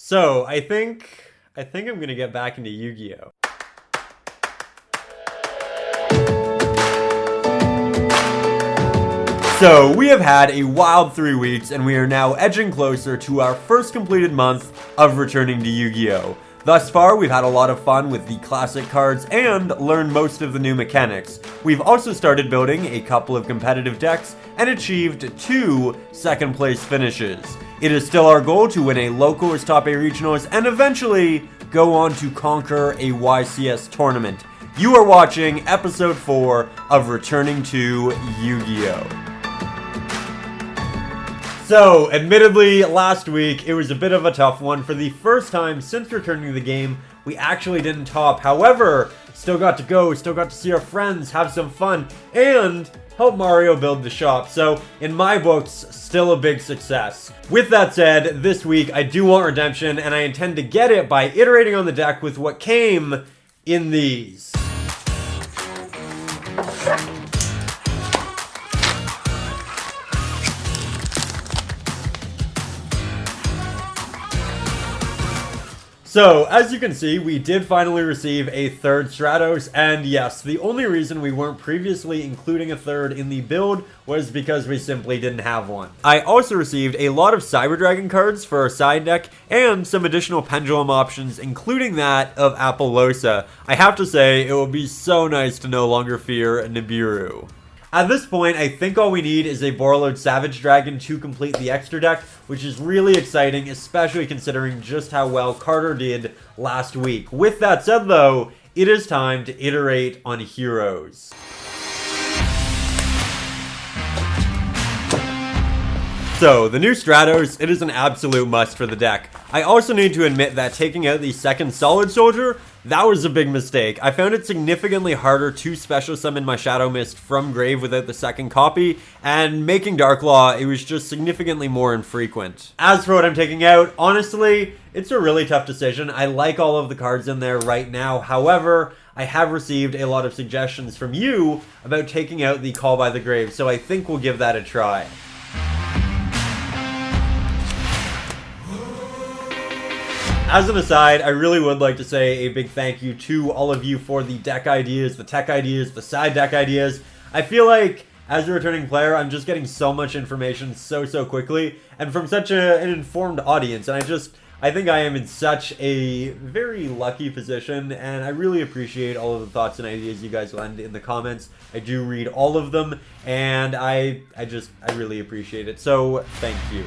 So I think I'm gonna get back into Yu-Gi-Oh. So we have had a wild 3 weeks and we are now edging closer to our first completed month of returning to Yu-Gi-Oh! Thus far, we've had a lot of fun with the classic cards and learned most of the new mechanics. We've also started building a couple of competitive decks and achieved 2 second place finishes. It is still our goal to win a locals, top 8 regionals, and eventually go on to conquer a YCS tournament. You are watching episode 4 of Returning to Yu-Gi-Oh! So, admittedly, last week, it was a bit of a tough one. For the first time since returning to the game, we actually didn't top. However, still got to go, still got to see our friends, have some fun, and help Mario build the shop. So, in my books, still a big success. With that said, this week, I do want redemption, and I intend to get it by iterating on the deck with what came in these. So, as you can see, we did finally receive a third Stratos, and yes, the only reason we weren't previously including a third in the build was because we simply didn't have one. I also received a lot of Cyber Dragon cards for our side deck, and some additional Pendulum options, including that of Appaloosa. I have to say, it would be so nice to no longer fear Nibiru. At this point, I think all we need is a Borreload Savage Dragon to complete the extra deck, which is really exciting, especially considering just how well Carter did last week. With that said, though, it is time to iterate on heroes. So, the new Stratos, it is an absolute must for the deck. I also need to admit that taking out the second Solid Soldier, that was a big mistake. I found it significantly harder to special summon my Shadow Mist from grave without the second copy, and making Dark Law, it was just significantly more infrequent. As for what I'm taking out, honestly, it's a really tough decision. I like all of the cards in there right now. However, I have received a lot of suggestions from you about taking out the Call by the Grave, so I think we'll give that a try. As an aside, I really would like to say a big thank you to all of you for the deck ideas, the tech ideas, the side deck ideas. I feel like, as a returning player, I'm just getting so much information so quickly, and from such an informed audience, and I think I am in such a very lucky position, and I really appreciate all of the thoughts and ideas you guys lend in the comments. I do read all of them, and I really appreciate it, so thank you.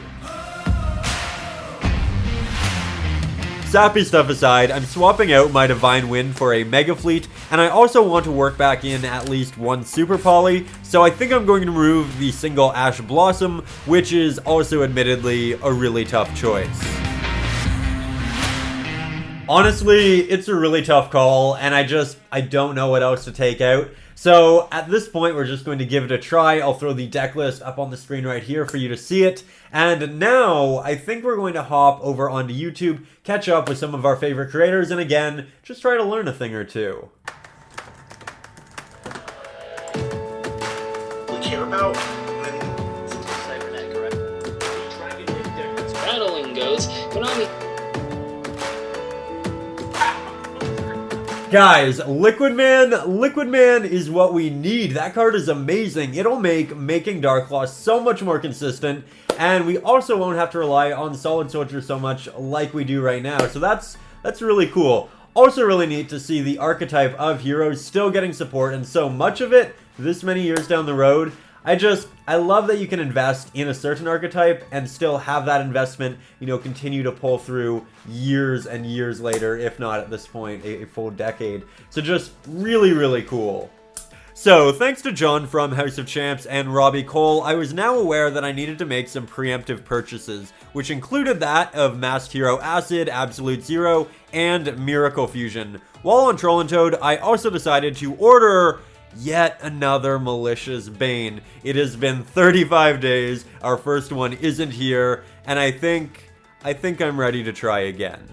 Sappy stuff aside, I'm swapping out my Divine Wind for a Mega Fleet, and I also want to work back in at least one Super Poly, so I think I'm going to remove the single Ash Blossom, which is also admittedly a really tough choice. Honestly, it's a really tough call, and I don't know what else to take out. So at this point, we're just going to give it a try. I'll throw the deck list up on the screen right here for you to see it. And now, I think we're going to hop over onto YouTube, catch up with some of our favorite creators, and again, just try to learn a thing or two. We care about battling goes, Konami. Guys, Liquid Man is what we need. That card is amazing. It'll make making Dark Claw so much more consistent, and we also won't have to rely on Solid Soldier so much like we do right now. So that's really cool. Also really neat to see the archetype of heroes still getting support, and so much of it this many years down the road. I love that you can invest in a certain archetype and still have that investment, you know, continue to pull through years and years later, if not at this point, a full decade. So just really cool. So, thanks to John from House of Champs and Robbie Cole, I was now aware that I needed to make some preemptive purchases, which included that of Masked Hero Acid, Absolute Zero, and Miracle Fusion. While on Troll and Toad, I also decided to order yet another Malicious Bane. It has been 35 days, our first one isn't here, and I think I'm ready to try again.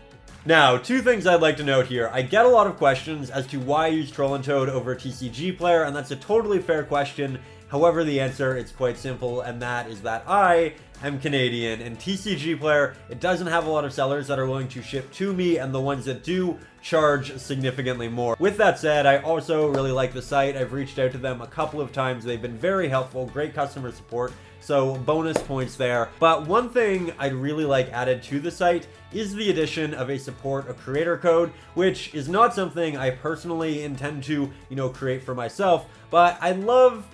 Now, 2 things I'd like to note here. I get a lot of questions as to why I use Troll and Toad over a TCG player, and that's a totally fair question. However, the answer is quite simple, and that is that I am Canadian, and TCG Player, it doesn't have a lot of sellers that are willing to ship to me, and the ones that do charge significantly more. With that said, I also really like the site. I've reached out to them a couple of times. They've been very helpful, great customer support, so bonus points there. But one thing I'd really like added to the site is the addition of a support a creator code, which is not something I personally intend to, create for myself, but I love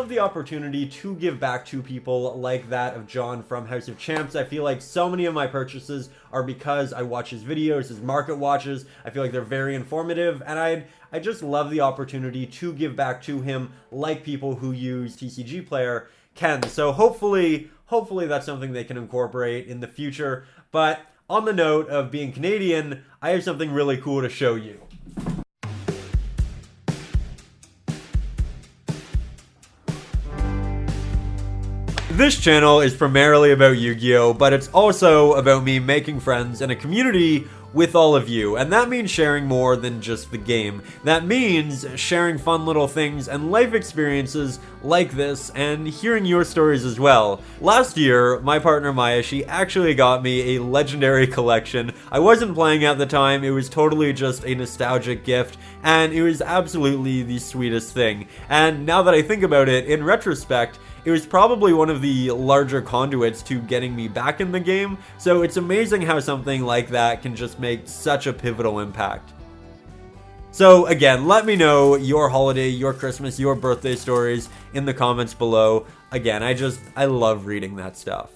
the opportunity to give back to people like that of John from House of Champs. I feel like so many of my purchases are because I watch his videos, his market watches. I feel like they're very informative, and I just love the opportunity to give back to him like people who use TCG Player can. So hopefully that's something they can incorporate in the future. But on the note of being Canadian, I have something really cool to show you. This channel is primarily about Yu-Gi-Oh, but it's also about me making friends and a community with all of you, and that means sharing more than just the game. That means sharing fun little things and life experiences like this, and hearing your stories as well. Last year, my partner Maya, she actually got me a legendary collection. I wasn't playing at the time, it was totally just a nostalgic gift, and it was absolutely the sweetest thing. And now that I think about it, in retrospect, it was probably one of the larger conduits to getting me back in the game, so it's amazing how something like that can just make such a pivotal impact. So again, let me know your holiday, your Christmas, your birthday stories in the comments below. Again, I love reading that stuff.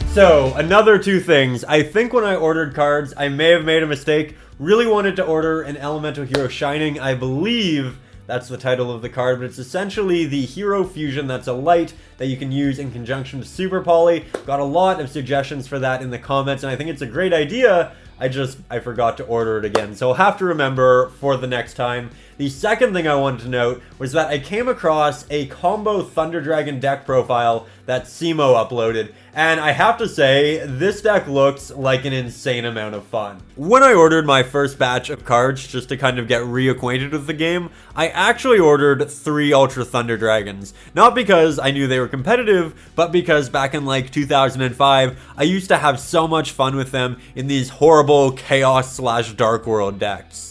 So, another two things. I think when I ordered cards, I may have made a mistake. Really wanted to order an Elemental Hero Shining. I believe that's the title of the card, but it's essentially the Hero Fusion that's a light that you can use in conjunction with Super Poly. Got a lot of suggestions for that in the comments, and I think it's a great idea. I forgot to order it again, so I'll have to remember for the next time. The second thing I wanted to note was that I came across a combo Thunder Dragon deck profile that Cimoooo uploaded, and I have to say, this deck looks like an insane amount of fun. When I ordered my first batch of cards, just to kind of get reacquainted with the game, I actually ordered 3 Ultra Thunder Dragons. Not because I knew they were competitive, but because back in like 2005, I used to have so much fun with them in these horrible Chaos/Dark World decks.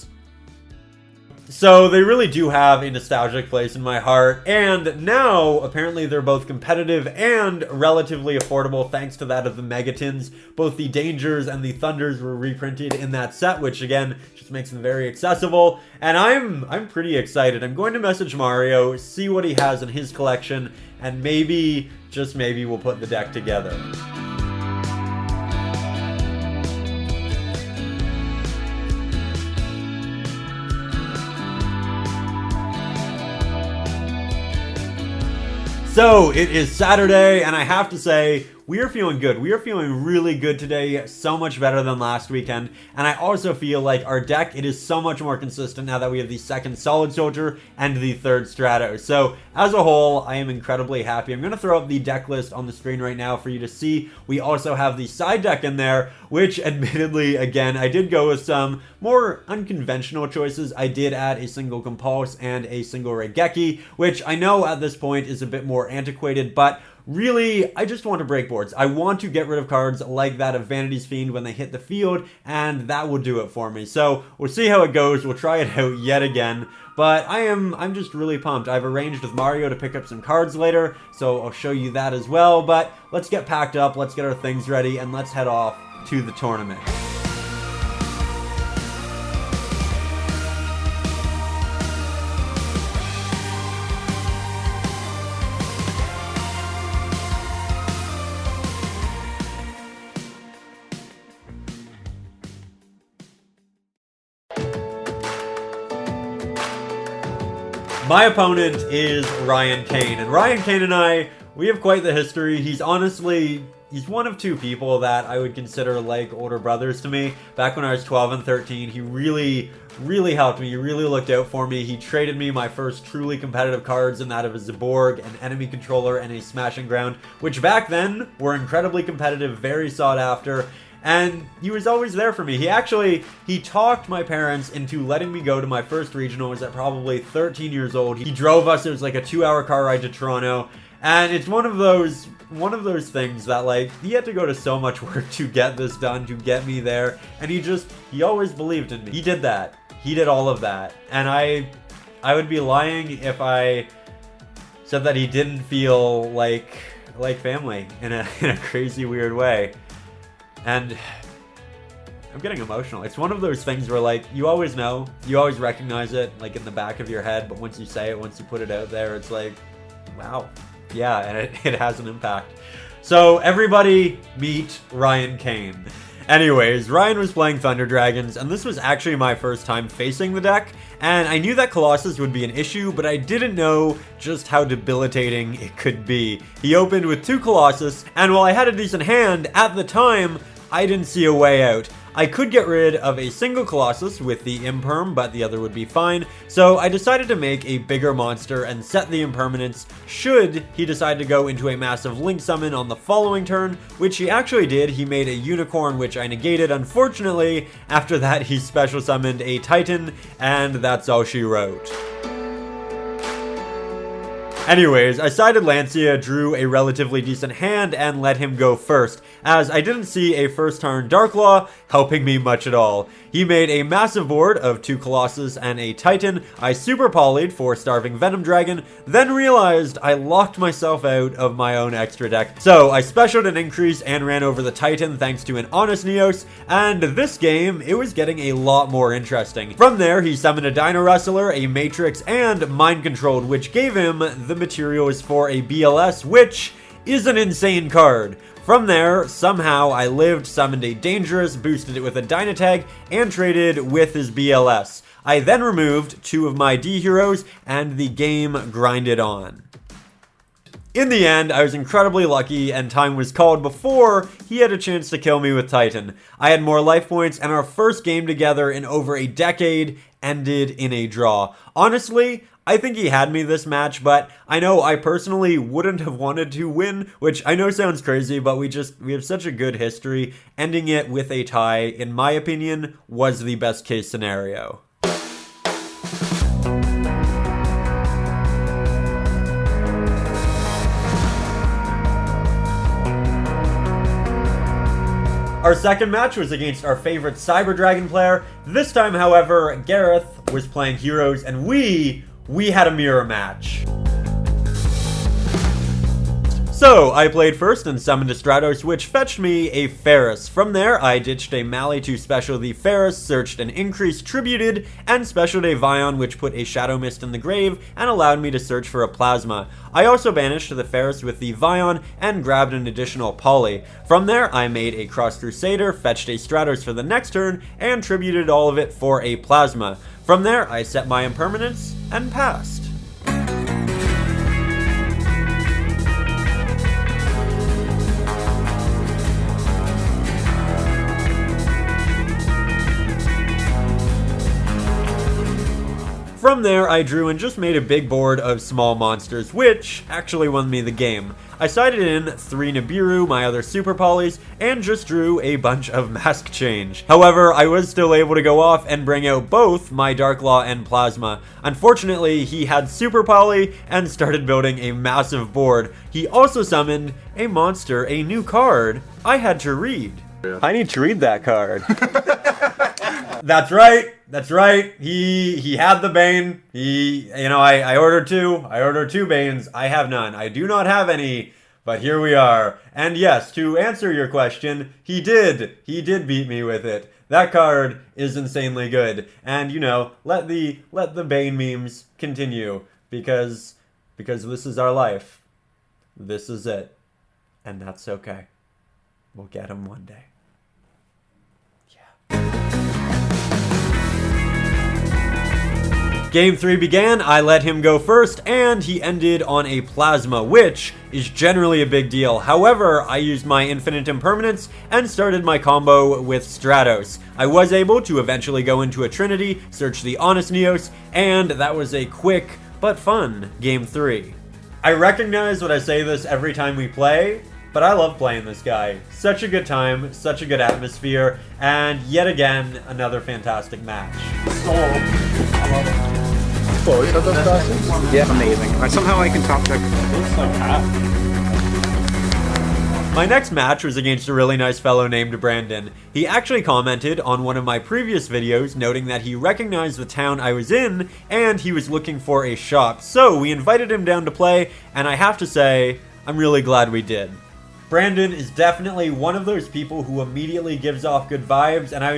So they really do have a nostalgic place in my heart, and now apparently they're both competitive and relatively affordable thanks to that of the Megatins. Both the Dangers and the Thunders were reprinted in that set, which again just makes them very accessible, and I'm pretty excited. I'm going to message Mario, see what he has in his collection, and maybe, just maybe, we'll put the deck together. So, it is Saturday, and I have to say, we are feeling good. We are feeling really good today, so much better than last weekend, and I also feel like our deck, it is so much more consistent now that we have the second Solid Soldier and the third Stratos. So, as a whole, I am incredibly happy. I'm going to throw up the deck list on the screen right now for you to see. We also have the side deck in there, which admittedly, again, I did go with some more unconventional choices. I did add a single Compulse and a single Raigeki, which I know at this point is a bit more antiquated, but really, I just want to break boards. I want to get rid of cards like that of Vanity's Fiend when they hit the field, and that will do it for me. So, we'll see how it goes. We'll try it out yet again. But I'm just really pumped. I've arranged with Mario to pick up some cards later, so I'll show you that as well. But let's get packed up, let's get our things ready, and let's head off to the tournament. My opponent is Ryan Kane, and Ryan Kane and I, we have quite the history. He's one of two people that I would consider like older brothers to me. Back when I was 12 and 13, he really helped me. He really looked out for me. He traded me my first truly competitive cards in that of a Zaborg, an enemy controller, and a Smashing Ground, which back then were incredibly competitive, very sought after. and he was always there for me. He talked my parents into letting me go to my first regional. I was at probably 13 years old. He drove us. It was like a 2-hour car ride to Toronto, and it's one of those things that, like, he had to go to so much work to get this done, to get me there, and he always believed in me. He did that. He did all of that, and I would be lying if I said that he didn't feel like family in a crazy weird way. And I'm getting emotional. It's one of those things where, like, you always know, you always recognize it, like, in the back of your head, but once you say it, once you put it out there, it's like, wow. Yeah, and it has an impact. So everybody meet Ryan Kane. Anyways, Ryan was playing Thunder Dragons, and this was actually my first time facing the deck, and I knew that Colossus would be an issue, but I didn't know just how debilitating it could be. He opened with 2 Colossus, and while I had a decent hand, at the time, I didn't see a way out. I could get rid of a single Colossus with the Imperm, but the other would be fine, so I decided to make a bigger monster and set the Impermanence should he decide to go into a massive Link Summon on the following turn, which he actually did. He made a Unicorn, which I negated. Unfortunately, after that he special summoned a Titan, and that's all she wrote. Anyways, I sided Lancia, drew a relatively decent hand, and let him go first, as I didn't see a first turn Darklaw helping me much at all. He made a massive board of 2 Colossus and a Titan. I super polyed for Starving Venom Dragon, then realized I locked myself out of my own extra deck. So I specialed an increase and ran over the Titan thanks to an Honest Neos, and this game, it was getting a lot more interesting. From there, he summoned a Dino Wrestler, a Matrix, and Mind Controlled, which gave him the materials for a BLS, which is an insane card. From there, somehow I lived, summoned a Dangerous, boosted it with a Dynatag, and traded with his BLS. I then removed 2 of my D heroes, and the game grinded on. In the end, I was incredibly lucky, and time was called before he had a chance to kill me with Titan. I had more life points, and our first game together in over a decade ended in a draw. Honestly, I think he had me this match, but I know I personally wouldn't have wanted to win, which I know sounds crazy, but we have such a good history. Ending it with a tie, in my opinion, was the best case scenario. Our second match was against our favorite Cyber Dragon player. This time, however, Gareth was playing heroes, and we had a mirror match. So, I played first and summoned a Stratos, which fetched me a Ferris. From there, I ditched a Mali to special the Ferris, searched an increase, tributed, and specialed a Vion, which put a Shadow Mist in the grave and allowed me to search for a Plasma. I also banished the Ferris with the Vion and grabbed an additional Poly. From there, I made a Cross Crusader, fetched a Stratos for the next turn, and tributed all of it for a Plasma. From there, I set my Impermanence and passed. From there, I drew and just made a big board of small monsters, which actually won me the game. I sided in 3 Nibiru, my other Super Polys, and just drew a bunch of Mask Change. However, I was still able to go off and bring out both my Darklaw and Plasma. Unfortunately, he had Super Poly and started building a massive board. He also summoned a monster, a new card I had to read. I need to read that card. That's right. That's right. He had the Bane. I ordered 2. I ordered 2 Banes. I have none. I do not have any, but here we are. And yes, to answer your question, he did. He did beat me with it. That card is insanely good. And let the Bane memes continue because this is our life. This is it. And that's okay. We'll get him one day. Game 3 began, I let him go first, and he ended on a Plasma, which is generally a big deal. However, I used my Infinite Impermanence and started my combo with Stratos. I was able to eventually go into a Trinity, search the Honest Neos, and that was a quick but fun Game 3. I recognize when I say this every time we play, but I love playing this guy. Such a good time, such a good atmosphere, and yet again, another fantastic match. Oh, you know those costumes? Yeah, amazing. Somehow I can top deck. My next match was against a really nice fellow named Brandon. He actually commented on one of my previous videos noting that he recognized the town I was in and he was looking for a shop. So we invited him down to play, and I have to say, I'm really glad we did. Brandon is definitely one of those people who immediately gives off good vibes, and I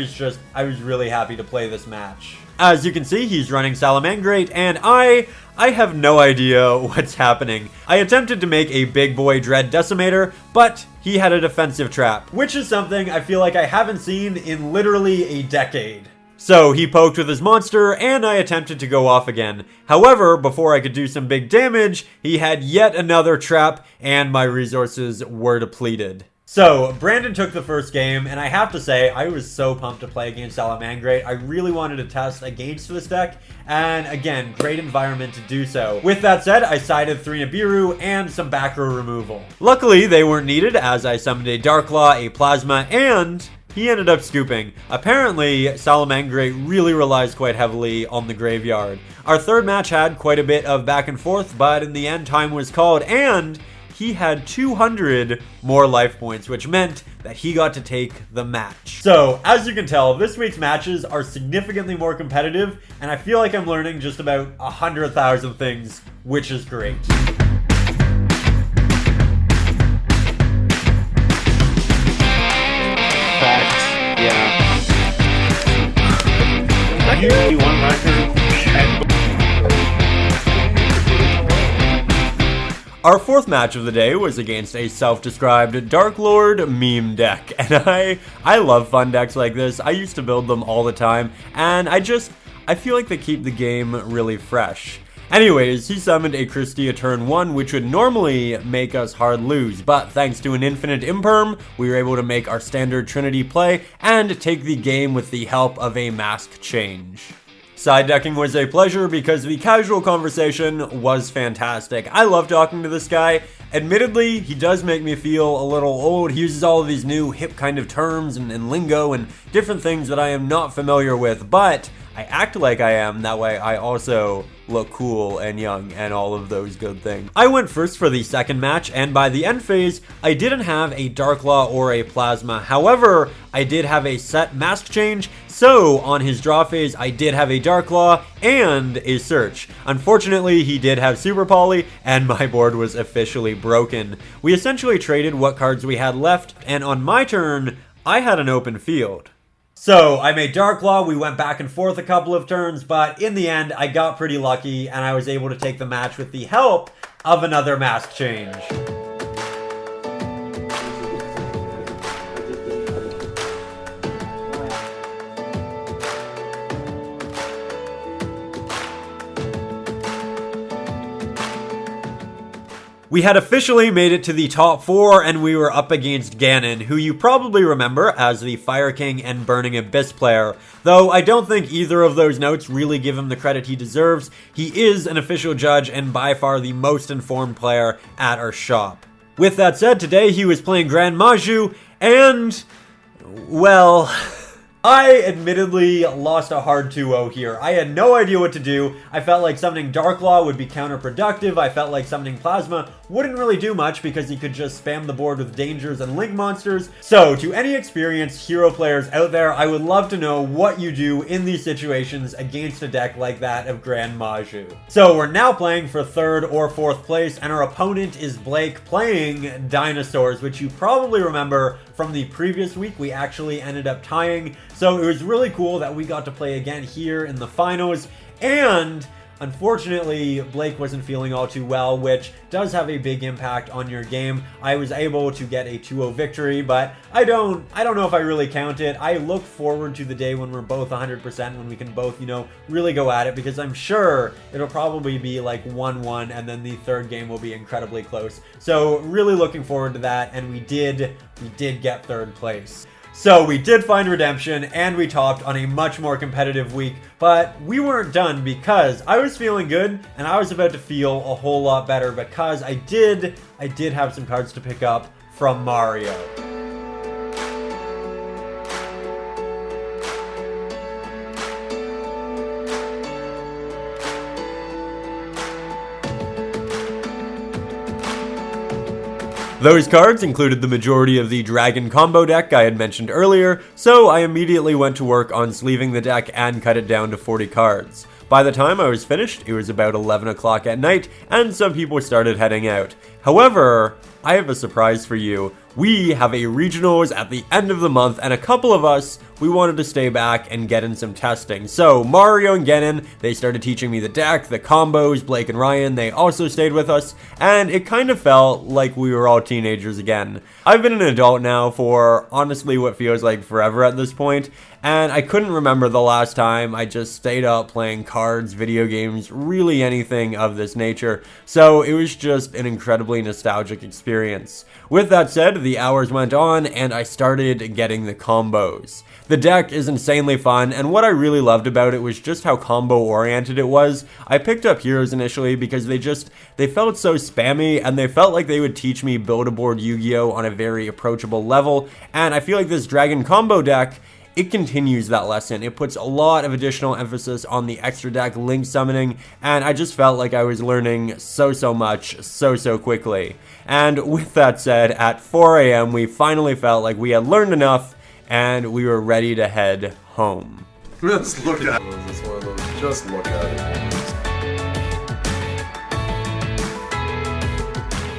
was really happy to play this match. As you can see, he's running Salamangreat, and I have no idea what's happening. I attempted to make a big boy Dread Decimator, but he had a defensive trap, which is something I feel like I haven't seen in literally a decade. So he poked with his monster, and I attempted to go off again. However, before I could do some big damage, he had yet another trap, and my resources were depleted. So, Brandon took the first game, and I have to say, I was so pumped to play against Salamangreat. I really wanted to test against this deck, and again, great environment to do so. With that said, I sided 3 Nibiru and some back row removal. Luckily, they weren't needed as I summoned a Darklaw, a Plasma, and he ended up scooping. Apparently, Salamangreat really relies quite heavily on the graveyard. Our third match had quite a bit of back and forth, but in the end, time was called, and he had 200 more life points, which meant that he got to take the match. So, as you can tell, this week's matches are significantly more competitive, and I feel like I'm learning just about 100,000 things, which is great. Facts. Yeah. You won record. Our fourth match of the day was against a self-described Dark Lord meme deck, and I love fun decks like this. I used to build them all the time, and I feel like they keep the game really fresh. Anyways, he summoned a Christia turn 1, which would normally make us hard lose, but thanks to an infinite imperm, we were able to make our standard Trinity play and take the game with the help of a mask change. Side decking was a pleasure because the casual conversation was fantastic. I love talking to this guy. Admittedly, he does make me feel a little old. He uses all of these new hip kind of terms and lingo and different things that I am not familiar with, but I act like I am. That way I also look cool and young and all of those good things. I went first for the second match, and by the end phase, I didn't have a Darklaw or a Plasma. However, I did have a set mask change, so on his draw phase, I did have a Darklaw and a Search. Unfortunately, he did have Super Poly, and my board was officially broken. We essentially traded what cards we had left, and on my turn, I had an open field. So, I made Darklaw, we went back and forth a couple of turns, but in the end, I got pretty lucky, and I was able to take the match with the help of another mask change. We had officially made it to the top 4, and we were up against Ganon, who you probably remember as the Fire King and Burning Abyss player, though I don't think either of those notes really give him the credit he deserves. He is an official judge and by far the most informed player at our shop. With that said, today he was playing Grand Maju, and, well, I admittedly lost a hard 2-0 here. I had no idea what to do. I felt like summoning Darklaw would be counterproductive. I felt like summoning Plasma wouldn't really do much because he could just spam the board with dangers and link monsters. So, to any experienced hero players out there, I would love to know what you do in these situations against a deck like that of Grand Maju. So, we're now playing for 3rd or 4th place, and our opponent is Blake playing Dinosaurs, which you probably remember from the previous week. We actually ended up tying. So it was really cool that we got to play again here in the finals, and unfortunately Blake wasn't feeling all too well, which does have a big impact on your game. I was able to get a 2-0 victory, but I don't know if I really count it. I look forward to the day when we're both 100%, when we can both, really go at it, because I'm sure it'll probably be like 1-1, and then the third game will be incredibly close. So really looking forward to that, and we did get 3rd place. So we did find redemption, and we topped on a much more competitive week, but we weren't done because I was feeling good, and I was about to feel a whole lot better because I did have some cards to pick up from Mario. Those cards included the majority of the Dragon combo deck I had mentioned earlier, so I immediately went to work on sleeving the deck and cut it down to 40 cards. By the time I was finished, it was about 11 o'clock at night, and some people started heading out. However, I have a surprise for you. We have a regionals at the end of the month, and a couple of us, we wanted to stay back and get in some testing. So Mario and Genin, they started teaching me the deck, the combos. Blake and Ryan, they also stayed with us, and it kind of felt like we were all teenagers again. I've been an adult now for honestly what feels like forever at this point, and I couldn't remember the last time I just stayed up playing cards, video games, really anything of this nature. So it was just an incredibly nostalgic experience. With that said, the hours went on and I started getting the combos. The deck is insanely fun, and what I really loved about it was just how combo oriented it was. I picked up heroes initially because they felt so spammy, and they felt like they would teach me build-a-board Yu-Gi-Oh! On a very approachable level, and I feel like this Dragon combo deck, it continues that lesson. It puts a lot of additional emphasis on the extra deck link summoning, and I just felt like I was learning so much so quickly. And with that said, at 4 a.m. we finally felt like we had learned enough, and we were ready to head home. Let's look at it. It's one of those, just look at it.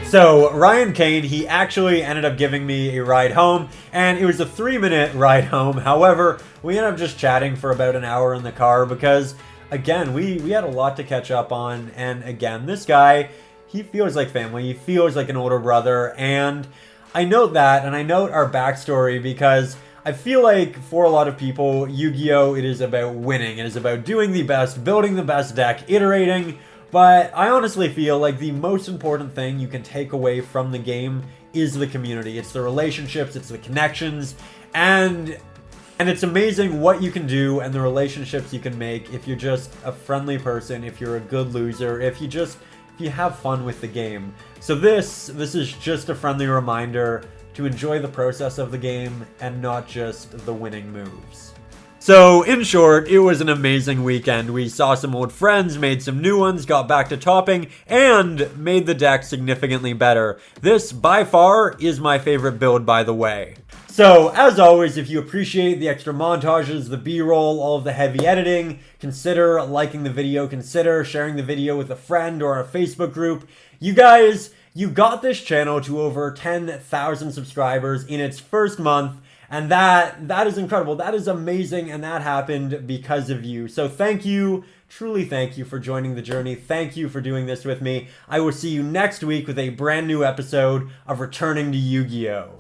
So Ryan Kane, he actually ended up giving me a ride home, and it was a 3-minute ride home. However, we ended up just chatting for about an hour in the car because, again, we had a lot to catch up on. And again, this guy, he feels like family. He feels like an older brother, and I note that, and I note our backstory because I feel like for a lot of people, Yu-Gi-Oh! It is about winning. It is about doing the best, building the best deck, iterating. But I honestly feel like the most important thing you can take away from the game is the community. It's the relationships, it's the connections, and it's amazing what you can do and the relationships you can make if you're just a friendly person, if you're a good loser, if you have fun with the game. So this is just a friendly reminder to enjoy the process of the game and not just the winning moves. So, in short, it was an amazing weekend. We saw some old friends, made some new ones, got back to topping, and made the deck significantly better. This, by far, is my favorite build, by the way. So, as always, if you appreciate the extra montages, the B-roll, all of the heavy editing, consider liking the video, consider sharing the video with a friend or a Facebook group. You guys, you got this channel to over 10,000 subscribers in its first month, and that is incredible. That is amazing, and that happened because of you. So thank you, truly thank you for joining the journey. Thank you for doing this with me. I will see you next week with a brand new episode of Returning to Yu-Gi-Oh!